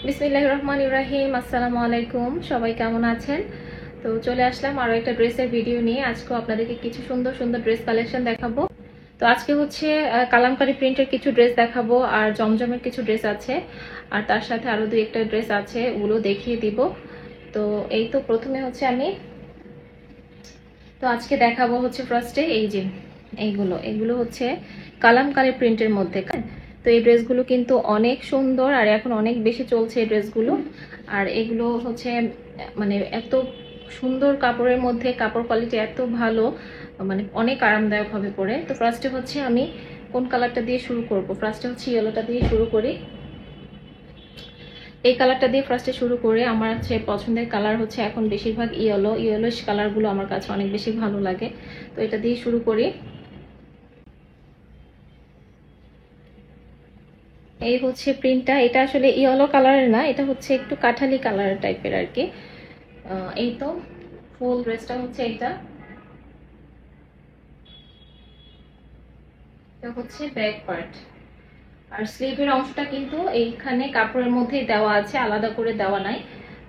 বিসমিল্লাহির রহমানির রহিম। আসসালামু আলাইকুম, সবাই কেমন আছেন? তো চলে আসলাম আরও একটা ড্রেসের ভিডিও নিয়ে। আজকেও আপনাদেরকে কিছু সুন্দর সুন্দর ড্রেস কালেকশন দেখাবো। তো আজকে হচ্ছে কালামকারী প্রিন্টের কিছু ড্রেস দেখাবো, আর জমজমের কিছু ড্রেস আছে, আর তার সাথে আরও দুই একটা ড্রেস আছে, ওগুলো দেখিয়ে দিব। তো এই তো প্রথমে হচ্ছে আজকে দেখাবো হচ্ছে ফার্স্টে এই যে এগুলো হচ্ছে কালামকারী প্রিন্টের মধ্যে। তো এই ড্রেসগুলো কিন্তু অনেক সুন্দর, আর এখন অনেক বেশি চলছে এই ড্রেসগুলো। আর এগুলো হচ্ছে মানে এত সুন্দর কাপড়ের মধ্যে, কাপড় কোয়ালিটি এত ভালো, মানে অনেক আরামদায়ক হবে পরে। তো ফার্স্টে হচ্ছে আমি কোন কালারটা দিয়ে শুরু করব? ফার্স্টে হচ্ছে ইয়েলোটা দিয়ে শুরু করি। এই কালারটা দিয়ে ফার্স্টে শুরু করে, আমার হচ্ছে পছন্দের কালার হচ্ছে এখন বেশিরভাগ ইয়েলোইশ কালারগুলো আমার কাছে অনেক বেশি ভালো লাগে। তো এটা দিয়ে শুরু করি। এই হচ্ছে প্রিন্টটা। এটা আসলে ইয়েলো কালারের না, এটা হচ্ছে একটু কাঠালি কালার টাইপের আর কি। এই তো ফুল ড্রেসটা হচ্ছে এটা হচ্ছে ব্যাক পার্ট। আর স্লিভের অংশটা কিন্তু এইখানে কাপড়ের মধ্যেই দেওয়া আছে, আলাদা করে দেওয়া নাই।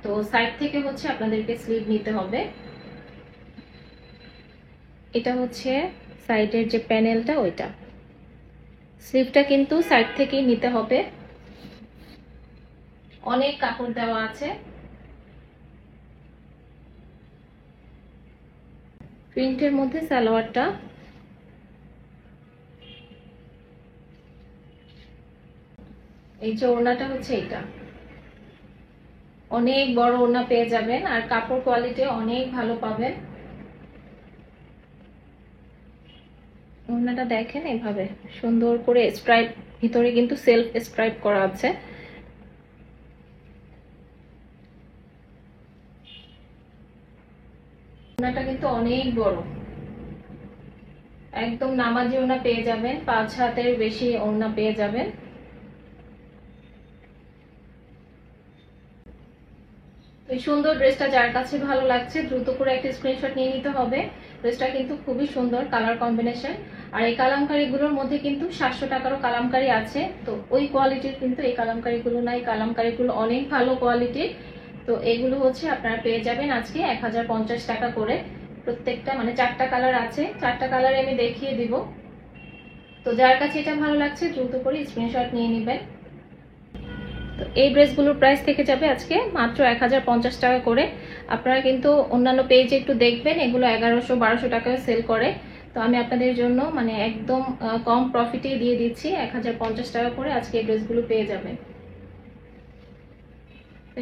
তো সাইড থেকে হচ্ছে আপনাদেরকে স্লিভ নিতে হবে। এটা হচ্ছে সাইডের যে প্যানেলটা, ওইটা স্লিভটা কিন্তু সাইড থেকেই নিতে হবে। অনেক কাপড় দেওয়া আছে। প্রিন্টের মধ্যে সালোয়ারটা, এই যে ওড়নাটা হচ্ছে এটা, অনেক বড় ওড়না পেয়ে যাবেন, আর কাপড় কোয়ালিটি অনেক ভালো পাবেন। ওড়নাটা দেখেন এভাবে সুন্দর করে স্ট্রাইপ, ভিতরে কিন্তু সেলফ স্ট্রাইপ করা আছে। ওড়নাটা কিন্তু অনেক বড়, একদম নামাজি ওড়না পেয়ে যাবেন, 5 হাতের বেশি ওড়না পেয়ে যাবেন। এই সুন্দর ড্রেসটা যার কাছে ভালো লাগছে দ্রুত করে একটা স্ক্রিনশট নিয়ে নিতে হবে। ড্রেসটা কিন্তু খুবই সুন্দর কালার কম্বিনেশন। আর এই কালামকারীগুলোর মধ্যে কিন্তু 700 টাকারও কালামকারী আছে। তো ওই কোয়ালিটির কিন্তু এই কালামকারীগুলো নাই, কালামকারীগুলো অনেক ভালো কোয়ালিটির। তো এগুলো হচ্ছে আপনারা পেয়ে যাবেন আজকে 1050 টাকা করে প্রত্যেকটা, মানে 4টা কালার আছে, 4টা কালারে আমি দেখিয়ে দিব। তো যার কাছে এটা ভালো লাগছে দ্রুত করে স্ক্রিনশট নিয়ে নেবেন। তো এই ড্রেসগুলোর প্রাইস থেকে যাবে আজকে মাত্র 1050 টাকা করে। আপনারা কিন্তু অন্যান্য পেজে একটু দেখবেন, এগুলো 1100-1200 টাকায় সেল করে। তো আমি আপনাদের জন্য মানে একদম কম প্রফিটে দিয়ে দিচ্ছি, 1050 টাকা করে আজকে এই ড্রেসগুলো পেয়ে যাবেন।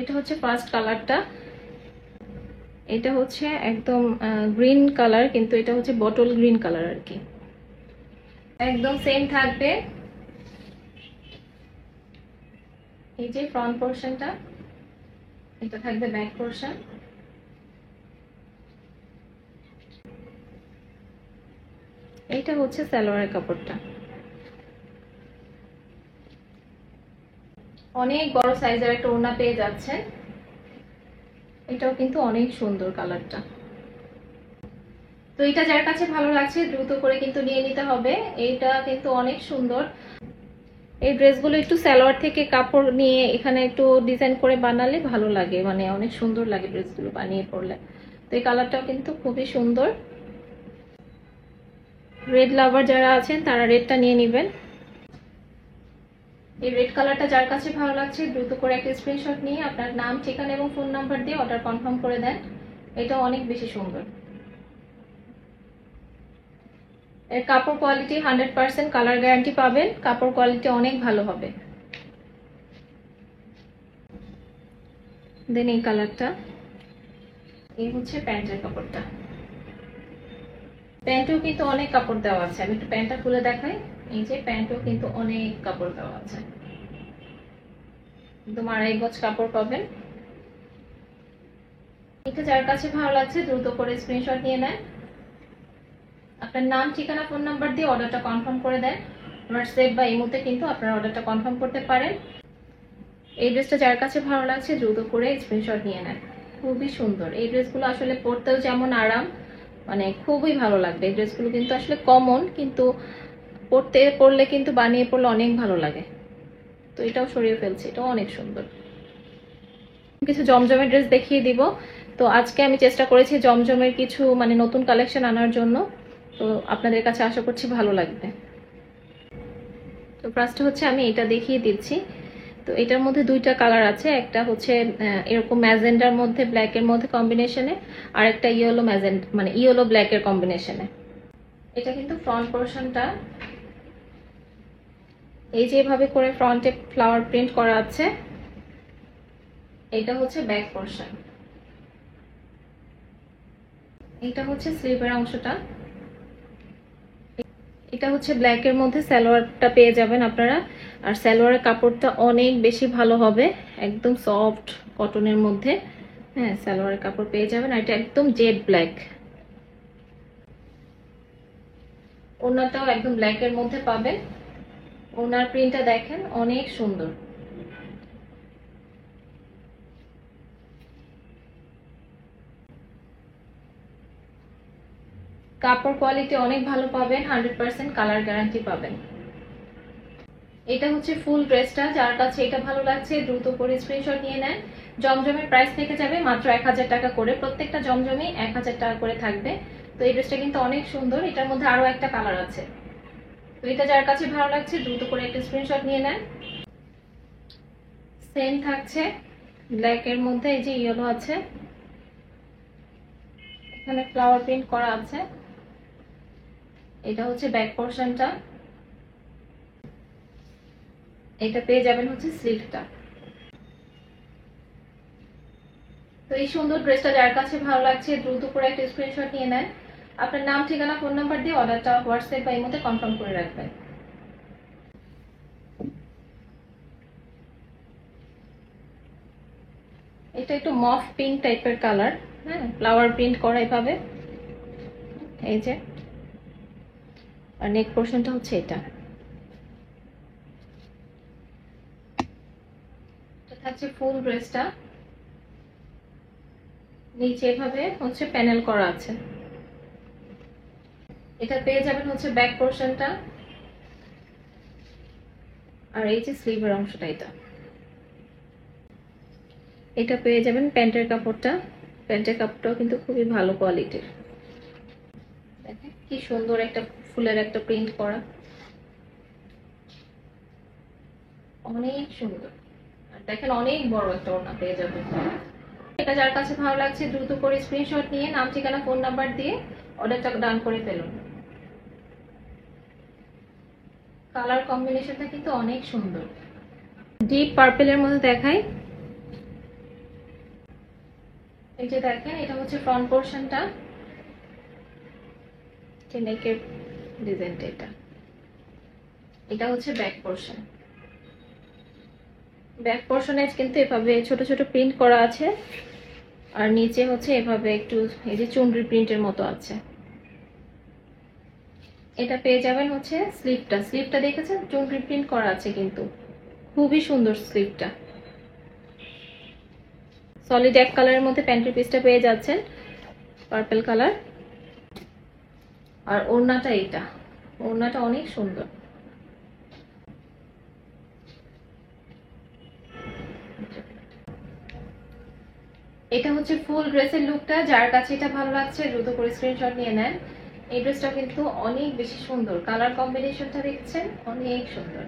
এটা হচ্ছে ফার্স্ট কালারটা, এটা হচ্ছে একদম গ্রিন কালার, কিন্তু এটা হচ্ছে বটল গ্রিন কালার আর কি, একদম সেম থাকবে। এই যে ফ্রন্ট পোর্শনটা, এটা থাকবে ব্যাক পোর্শন। এইটা হচ্ছে সালোয়ারের কাপড়টা, অনেক বড় সাইজের একটা ওড়না পেয়ে যাচ্ছে। এটাও কিন্তু অনেক সুন্দর কালারটা। তো এটা যার কাছে ভালো লাগছে দ্রুত করে কিন্তু নিয়ে নিতে হবে, এইটা কিন্তু অনেক সুন্দর। এই ড্রেসগুলো একটু সালোয়ার থেকে কাপড় নিয়ে এখানে একটু ডিজাইন করে বানালে ভালো লাগে, মানে অনেক সুন্দর লাগে ড্রেসগুলো বানিয়ে পরলে। তো এই কালারটাও কিন্তু খুবই সুন্দর। রেড লাভার যারা আছেন তারা রেডটা নিয়ে নেবেন। এই রেড কালারটা যার কাছে ভালো লাগছে দ্রুত করে একটা স্ক্রিনশট নিয়ে আপনার নাম, ঠিকানা এবং ফোন নাম্বার দিয়ে অর্ডার কনফার্ম করে দেন। এটা অনেক বেশি সুন্দর। এর কাপড় কোয়ালিটি 100%, কালার গ্যারান্টি পাবেন, কাপড় কোয়ালিটি অনেক ভালো হবে। দেন এই কালারটা, এই হচ্ছে প্যান্টের কাপড়টা। প্যান্টেও কিন্তু অনেক কাপড় দেওয়া আছে, আমি একটু প্যান্টটা খুলে দেখাই। এই যে প্যান্টেও কিন্তু অনেক কাপড় দেওয়া আছে, একদম 2.5 গজ কাপড় পাবেন। এটা যার কাছে ভালো লাগছে দ্রুত করে স্ক্রিনশট নিয়ে নেন, আপনার নাম, ঠিকানা, ফোন নাম্বার দিয়ে অর্ডারটা কনফার্ম করে দেন। হোয়াটসঅ্যাপ বা ইমোতে কিন্তু আপনারা অর্ডারটা কনফার্ম করতে পারেন। এই ড্রেসটা যার কাছে ভালো লাগছে দ্রুত করে স্ক্রিনশট নিয়ে নেন, খুবই সুন্দর। এই ড্রেসগুলো আসলে পরতেও যেমন আরাম, মানে খুবই ভালো লাগবে। এই ড্রেসগুলো কিন্তু আসলে কমন, কিন্তু পরলে কিন্তু বানিয়ে পরলে অনেক ভালো লাগে। তো এটাও সরিয়ে ফেলছে, এটাও অনেক সুন্দর। কিছু জমজমের ড্রেস দেখিয়ে দিব। তো আজকে আমি চেষ্টা করেছি জমজমের কিছু মানে নতুন কালেকশন আনার জন্য, তো আপনাদের কাছে আশা করছি ভালো লাগবে। তো ফার্স্টে হচ্ছে আমি এটা দেখিয়ে দিচ্ছি। তো এটার মধ্যে দুইটা কালার আছে, একটা হচ্ছে এরকম ম্যাজেন্ডার মধ্যে ব্ল্যাকের মধ্যে কম্বিনেশনে, আর একটা ইয়েলো ম্যাজেন্ডা মানে ইয়েলো ব্ল্যাকের কম্বিনেশনে। এটা কিন্তু ফ্রন্ট পোর্শনটা এই যে এভাবে করে ফ্রন্টে ফ্লাওয়ার প্রিন্ট করা আছে। এটা হচ্ছে ব্যাক পোর্শন, এটা হচ্ছে স্লিভের অংশটা। এটা হচ্ছে ব্ল্যাকের মধ্যে সালোয়ারটা পেয়ে যাবেন আপনারা, আর সালোয়ারের কাপড়টা অনেক বেশি ভালো হবে, একদম সফট কটনের মধ্যে। হ্যাঁ, সালোয়ারের কাপড় পেয়ে যাবেন, আর এটা একদম জেড ব্ল্যাক। ওড়নাটাও একদম ব্ল্যাকের মধ্যে পাবেন। ওড়নার প্রিন্টটা দেখেন অনেক সুন্দর। কাপড় কোয়ালিটি অনেক ভালো পাবেন, 100% কালার গ্যারান্টি পাবেন। এটা হচ্ছে ফুল ড্রেসটা, যার কাছে এটা ভালো লাগছে দ্রুত করে স্ক্রিনশট নিয়ে নেন। জমজমের প্রাইস থেকে যাবে মাত্র 1000 টাকা করে, প্রত্যেকটা জমজমই 1000 টাকা করে থাকবে। তো এই ড্রেসটা কিন্তু অনেক সুন্দর, এটার মধ্যে আরো একটা কালার আছে। তো এটা যার কাছে ভালো লাগছে দ্রুত করে একটা স্ক্রিনশট নিয়ে নেন। সেম থাকছে ব্ল্যাকের মধ্যে, এই যে ইয়েলো আছে, এখানে ফ্লাওয়ার প্রিন্ট করা আছে। এটা হচ্ছে ব্যাক পোর্শনটা, এটা পেয়ে যাবেন হচ্ছে স্লিভটা। তো এই সুন্দর ড্রেসটা যার কাছে ভালো লাগছে দ্রুত করে একটা স্ক্রিনশট নিয়ে নেন। আপনার নাম, ঠিকানা, ফোন নাম্বার দিয়ে অর্ডারটা হোয়াটসঅ্যাপ বা ইমোতে কনফার্ম করে রাখবেন। এটা একটু মফ পিঙ্ক টাইপের কালার, হ্যাঁ, ফ্লাওয়ার প্রিন্ট করা এভাবে, এই যে। আর নেক পোর্শনটা হচ্ছে এটা থাকছে ফুল ড্রেসটা, নিচে এভাবে হচ্ছে প্যানেল করা আছে। এটা পেয়ে যাবেন হচ্ছে ব্যাক পোর্শনটা, আর এই যে স্লিভের অংশটা, এটা পেয়ে যাবেন প্যান্টের কাপড়টা। প্যান্টের কাপড়টাও কিন্তু খুবই ভালো কোয়ালিটির, দেখেন কি সুন্দর একটা ফুলের একটা প্রিন্ট করা, অনেক সুন্দর। আর দেখেন অনেক বড় একটা ওড়না পেয়ে যাবেন। এটা যার কাছে ভালো লাগছে দ্রুত করে স্ক্রিনশট নিয়ে নাম, ঠিকানা, ফোন নাম্বার দিয়ে অর্ডারটা ডান করে ফেলুন। কালার কম্বিনেশনটা কিন্তু অনেক সুন্দর, ডিপ পার্পেলের মধ্যে দেখাই। এই যে দেখেন এটা হচ্ছে ফ্রন্ট পোর্শনটা, নেকের ডিজাইনটা এটা। এটা হচ্ছে ব্যাক পোর্শন। ব্যাক পোর্শনে কিন্তু এভাবে ছোট ছোট প্রিন্ট করা আছে, আর নিচে হচ্ছে এভাবে একটু এই যে চুনরি প্রিন্টের মতো আছে। এটা পেয়ে যাবেন হচ্ছে স্লিভটা। স্লিভটা দেখেছেন চুনরি প্রিন্ট করা আছে, কিন্তু খুবই সুন্দর স্লিভটা। সলিড এক কালারের মধ্যে প্যান্টের পিসটা পেয়ে যাচ্ছেন, পার্পল কালার। আর ওড়নাটা, এটা ওড়নাটা অনেক সুন্দর। এটা হচ্ছে ফুল ড্রেসের লুকটা, যার কাছে এটা ভালো লাগছে দ্রুত করে স্ক্রিনশট নিয়ে নেন। এই ড্রেসটা কিন্তু অনেক বেশি সুন্দর, কালার কম্বিনেশনটা দেখছেন অনেক সুন্দর।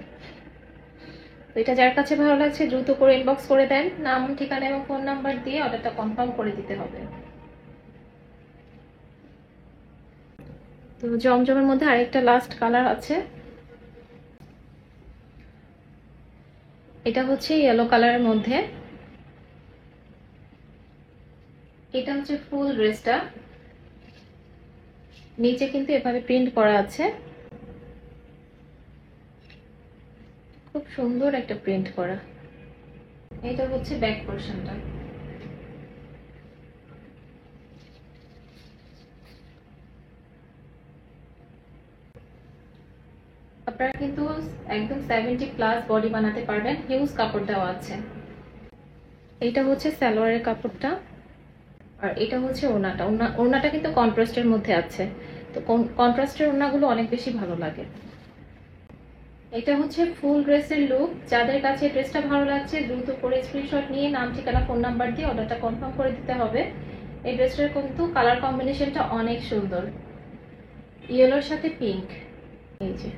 তো এটা যার কাছে ভালো লাগছে দ্রুত করে ইনবক্স করে দেন, নাম, ঠিকানা এবং ফোন নাম্বার দিয়ে অর্ডারটা কনফার্ম করে দিতে হবে। তো জমজমের মধ্যে আরেকটা লাস্ট কালার আছে, এটা হচ্ছে ইয়েলো কালারের মধ্যে। এটা হচ্ছে ফুল ড্রেসটা, নিচে কিন্তু এভাবে প্রিন্ট করা আছে, খুব সুন্দর একটা প্রিন্ট করা। এটা হচ্ছে ব্যাক পোর্শনটা। আপনারা কিন্তু একদম 70+ বডি বানাতে পারবেন, হিউজ কাপড় দেওয়া আছে। এটা হচ্ছে সালোয়ারের কাপড়টা, আর এটা হচ্ছে ওড়নাটা। ওড়নাটা কিন্তু কন্ট্রাস্টের মধ্যে আছে, তো কন্ট্রাস্টের ওড়নাগুলো অনেক বেশি ভালো লাগে। এটা হচ্ছে ফুল ড্রেসের লুক। যাদের কাছে ড্রেসটা ভালো লাগছে দ্রুত করে স্ক্রিনশট নিয়ে নাম, ঠিকানা, ফোন নাম্বার দিয়ে অর্ডারটা কনফার্ম করে দিতে হবে। এই ড্রেসটার কিন্তু কালার কম্বিনেশনটা অনেক সুন্দর, ইয়েলোর সাথে পিঙ্ক। এই যে,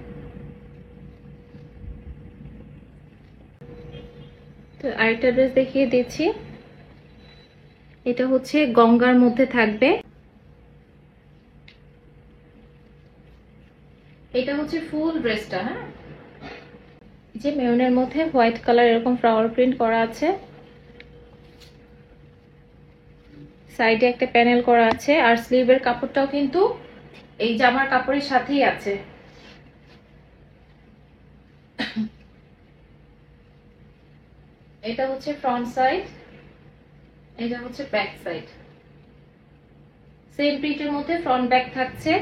তো আরেকটা ড্রেস দেখিয়ে দিচ্ছি। এটা হচ্ছে গঙ্গার মধ্যে থাকবে। এটা হচ্ছে ফুল ড্রেসটা, হ্যাঁ, যে মেরুনের মধ্যে হোয়াইট কালার এরকম ফ্লাওয়ার প্রিন্ট করা আছে, সাইডে একটা প্যানেল করা আছে, আর স্লিভের কাপড়টাও কিন্তু এই জামার কাপড়ের সাথেই আছে। এটা হচ্ছে ফ্রন্ট সাইড, এটা হচ্ছে ব্যাক সাইড। সেম প্রিন্টের মধ্যে ফ্রন্ট ব্যাক থাকছে,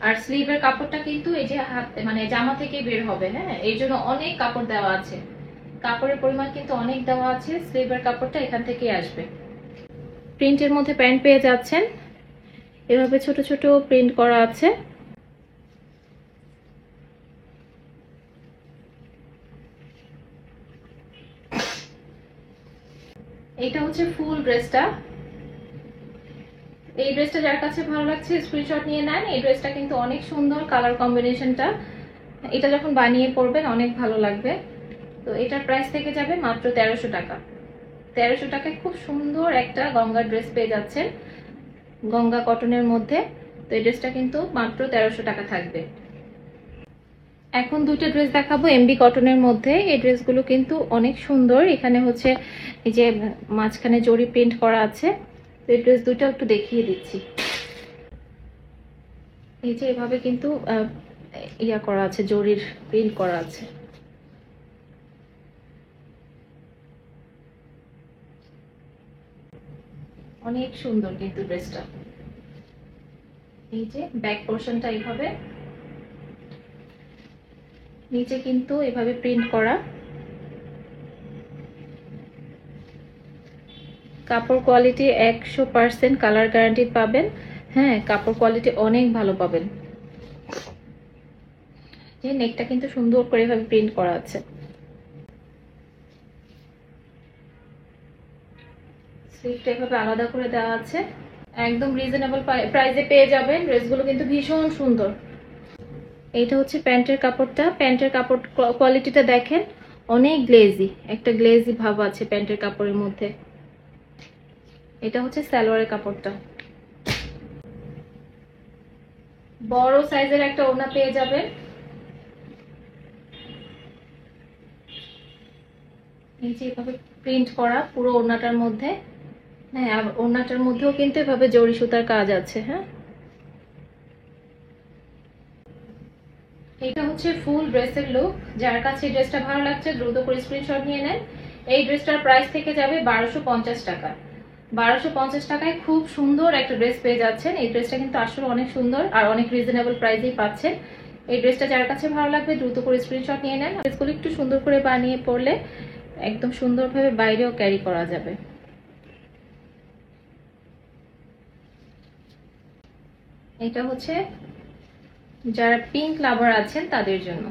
আর স্লিভের কাপড়টা কিন্তু এই যে হাত মানে জামা থেকে বের হবে, হ্যাঁ, এই জন্য অনেক কাপড় দেওয়া আছে, কাপড়ের পরিমাণ কিন্তু অনেক দেওয়া আছে। স্লিভের কাপড়টা এখান থেকেই আসবে। প্রিন্টের মধ্যে প্যান্ট পেয়ে যাচ্ছেন, এভাবে ছোট ছোট প্রিন্ট করা আছে। এইটা হচ্ছে ফুল ড্রেসটা। এই ড্রেসটা যার কাছে ভালো লাগছে স্ক্রিনশট নিয়ে নেন। এই ড্রেসটা কিন্তু অনেক সুন্দর, কালার কম্বিনেশনটা, এটা যখন বানিয়ে পরবেন অনেক ভালো লাগবে। তো এটার প্রাইস থেকে যাবে মাত্র 1300 টাকা। 1300 টাকায় খুব সুন্দর একটা গঙ্গা ড্রেস পেয়ে যাচ্ছেন, গঙ্গা কটনের মধ্যে। তো এই ড্রেসটা কিন্তু মাত্র 1300 টাকা থাকবে। এখন দুটো ড্রেস দেখাবো এমবি কটনের মধ্যে। এই ড্রেসগুলো কিন্তু অনেক সুন্দর। এখানে হচ্ছে এই যে মাঝখানে জরি প্রিন্ট করা আছে। তো এই ড্রেস দুটো একটু দেখিয়ে দিচ্ছি। এই যে এভাবে কিন্তু ইয়া করা আছে, জরির প্রিন্ট করা আছে। অনেক সুন্দর কিন্তু ড্রেসটা। এই যে ব্যাক পোর্শনটা এইভাবে, নিচে কিন্তু এভাবে প্রিন্ট করা। কাপড় কোয়ালিটি 100% কালার গ্যারান্টি পাবেন। হ্যাঁ, কাপড় কোয়ালিটি অনেক ভালো পাবেন। এই নেকটা কিন্তু সুন্দর করে এভাবে প্রিন্ট করা আছে। স্লিভটা এভাবে আলাদা করে দেওয়া আছে। একদম রিজনেবল প্রাইসে পেয়ে যাবেন। ড্রেসগুলো কিন্তু ভীষণ সুন্দর। এইটা হচ্ছে প্যান্টের কাপড়টা। প্যান্টের কাপড় কোয়ালিটিটা দেখেন, অনেক গ্লেজি, একটা গ্লেজি ভাব আছে প্যান্টের কাপড়ের মধ্যে। এটা হচ্ছে সালোয়ারের কাপড়টা। বড় সাইজের একটা ওড়না পেয়ে যাবেন। এই যে এভাবে প্রিন্ট করা পুরো ওড়নাটার মধ্যে। হ্যাঁ, আর ওড়নাটার মধ্যেও কিন্তু এভাবে জরি সুতার কাজ আছে। হ্যাঁ, এটা হচ্ছে ফুল ড্রেসের লুক। যার কাছে ড্রেসটা ভালো লাগছে দ্রুত করে স্ক্রিনশট নিয়ে নেন। এই ড্রেসটার প্রাইস থেকে যাবে 1250 টাকা। 1250 টাকায় খুব সুন্দর একটা ড্রেস পেয়ে যাচ্ছেন। এই ড্রেসটা কিন্তু আসলে অনেক সুন্দর আর অনেক রিজনেবল প্রাইসেই পাচ্ছেন। এই ড্রেসটা যার কাছে ভালো লাগবে দ্রুত করে স্ক্রিনশট নিয়ে নেন। ড্রেসগুলো একটু সুন্দর করে বানিয়ে পরলে একদম সুন্দরভাবে বাইরেও ক্যারি করা যাবে। এটা হচ্ছে যারা পিঙ্ক লাভার আছেন তাদের জন্য।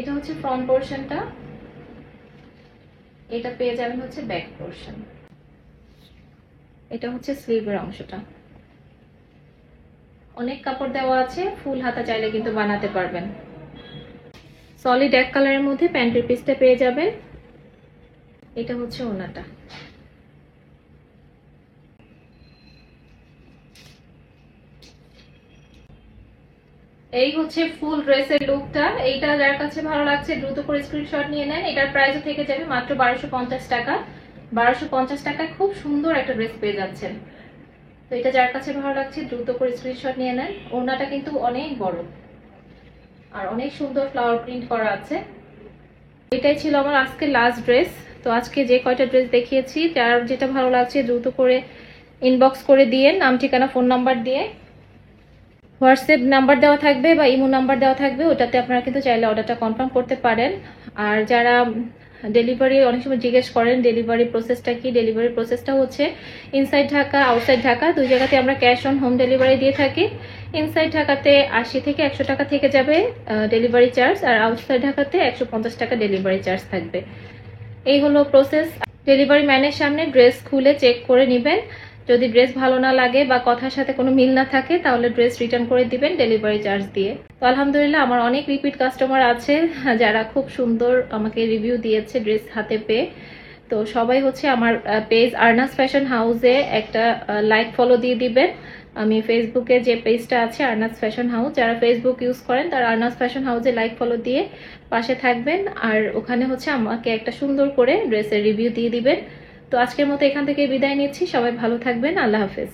এটা হচ্ছে ফ্রন্ট পোর্শনটা, এটা পেয়ে যাবেন হচ্ছে ব্যাক পোর্শন। এটা হচ্ছে স্লিভের অংশটা। অনেক কাপড় দেওয়া আছে, ফুল হাতা চাইলে কিন্তু বানাতে পারবেন। সলিড এক কালারের মধ্যে প্যান্টের পিসটা পেয়ে যাবেন। এটা হচ্ছে ওড়নাটা। এই হচ্ছে ফুল ড্রেসের লুকটা। এইটা যার কাছে ভালো লাগছে দ্রুত করে স্ক্রিনশট নিয়ে নেন। এটার প্রাইস থেকে যাবে মাত্র 1250 টাকা। 1250 টাকায় খুব সুন্দর একটা ড্রেস পেয়ে যাচ্ছেন। তো এটা যার কাছে ভালো লাগছে দ্রুত করে স্ক্রিনশট নিয়ে নেন। ওড়নাটা কিন্তু অনেক বড় আর অনেক সুন্দর ফ্লাওয়ার প্রিন্ট করা আছে। এটাই ছিল আমার আজকে লাস্ট ড্রেস। তো আজকে যে কয়টা ড্রেস দেখিয়েছি, যার যেটা ভালো লাগছে দ্রুত করে ইনবক্স করে দিয়ে নাম, ঠিকানা, ফোন নাম্বার দিয়ে, হোয়াটসঅ্যাপ নাম্বার দেওয়া থাকবে বা ইমো নাম্বার দেওয়া থাকবে, ওটাতে আপনারা কিন্তু চাইলে অর্ডারটা কনফার্ম করতে পারেন। আর যারা ডেলিভারি অনেক সময় জিজ্ঞেস করেন ডেলিভারি প্রসেসটা কি। ডেলিভারি প্রসেসটা হচ্ছে ইনসাইড ঢাকা আউটসাইড ঢাকা দুই জায়গাতে আমরা ক্যাশ অন হোম ডেলিভারি দিয়ে থাকি। ইনসাইড ঢাকাতে 80 থেকে 100 টাকা থেকে যাবে ডেলিভারি চার্জ, আর আউটসাইড ঢাকাতে 150 টাকা ডেলিভারি চার্জ থাকবে। এই হলো প্রসেস। ডেলিভারি ম্যানের সামনে ড্রেস খুলে চেক করে নেবেন, যদি ড্রেস ভালো না লাগে বা কথার সাথে কোনো মিল না থাকে তাহলে ড্রেস রিটার্ন করে দিবেন ডেলিভারি চার্জ দিয়ে। তো আলহামদুলিল্লাহ আমার অনেক রিপিট কাস্টমার আছে যারা খুব সুন্দর আমাকে রিভিউ দিয়েছে ড্রেস হাতে পেয়ে। তো সবাই হচ্ছে আমার পেজ আর্নাস ফ্যাশন হাউসে একটা লাইক ফলো দিয়ে দিবেন। আমি ফেসবুকে যে পেজটা আছে আর্নাস ফ্যাশন হাউস, যারা ফেসবুক ইউজ করেন তারা আর্নাস ফ্যাশন হাউসে লাইক ফলো দিয়ে পাশে থাকবেন, আর ওখানে হচ্ছে আমাকে একটা সুন্দর করে ড্রেসের রিভিউ দিয়ে দিবেন। তো আজকের মতো এখান থেকে বিদায় নিচ্ছি, সবাই ভালো থাকবেন, আল্লাহ হাফেজ।